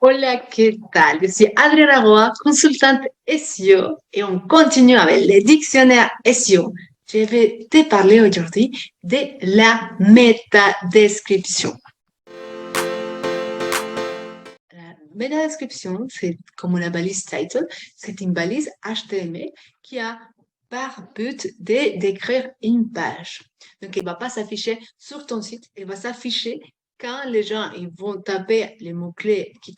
Hola, ¿qué tal? Je suis Adriana Roa, consultante SEO et on continue avec les dictionnaires SEO. Je vais te parler aujourd'hui de la métadescription. La métadescription, c'est comme la balise title, c'est une balise HTML qui a par but de décrire une page. Donc, elle ne va pas s'afficher sur ton site, elle va s'afficher quand les gens ils vont taper les mots-clés qui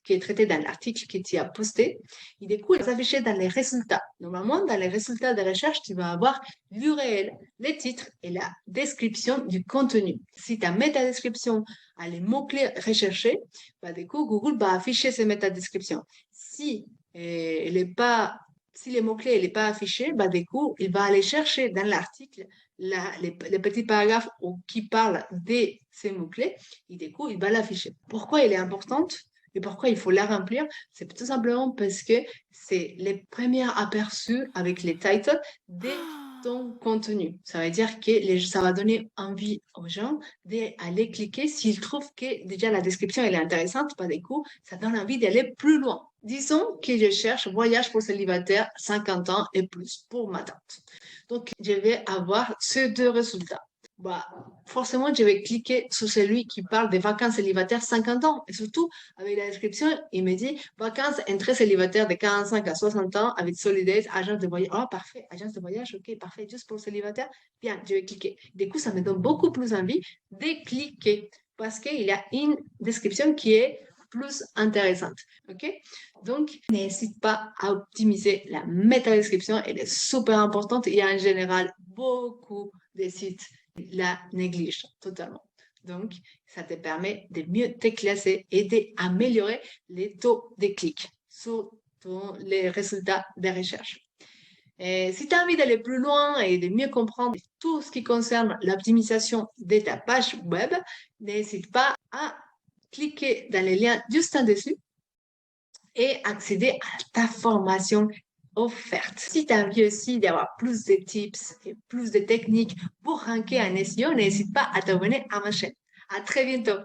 est traité dans l'article que tu as posté, et du coup, il va s'afficher dans les résultats. Normalement, dans les résultats de recherche, tu vas avoir l'URL, le titre et la description du contenu. Si ta métadescription a les mots-clés recherchés, bah, du coup, Google va afficher ces métadescriptions. Si les mots-clés n'est pas affiché, bah, du coup, il va aller chercher dans l'article les petits paragraphes qui parlent de ces mots-clés et du coup, il va l'afficher. Pourquoi elle est importante et pourquoi il faut la remplir? C'est tout simplement parce que c'est les premiers aperçus avec les titles de ton contenu. Ça veut dire que ça va donner envie aux gens d'aller cliquer s'ils trouvent que déjà la description elle est intéressante. Par des coups, ça donne envie d'aller plus loin. Disons que je cherche voyage pour célibataire 50 ans et plus pour ma tante. Donc, je vais avoir ces deux résultats. Bah, forcément, je vais cliquer sur celui qui parle des vacances célibataires 50 ans. Et surtout, avec la description, il me dit vacances entrée célibataire de 45 à 60 ans avec Solidays, agence de voyage. Oh, parfait, agence de voyage, ok, parfait, juste pour célibataire. Bien, je vais cliquer. Du coup, ça me donne beaucoup plus envie de cliquer parce qu'il y a une description qui est plus intéressante. Ok? Donc, n'hésite pas à optimiser la métadescription. Elle est super importante et en général, beaucoup de sites la négligent totalement. Donc, ça te permet de mieux te classer et d'améliorer les taux de clics sur les résultats des recherches. Et si tu as envie d'aller plus loin et de mieux comprendre tout ce qui concerne l'optimisation de ta page web, n'hésite pas à cliquer dans les liens juste en dessous et accéder à ta formation offerte. Si tu as envie aussi d'avoir plus de tips et plus de techniques pour ranker un SEO, n'hésite pas à t'abonner à ma chaîne. À très bientôt.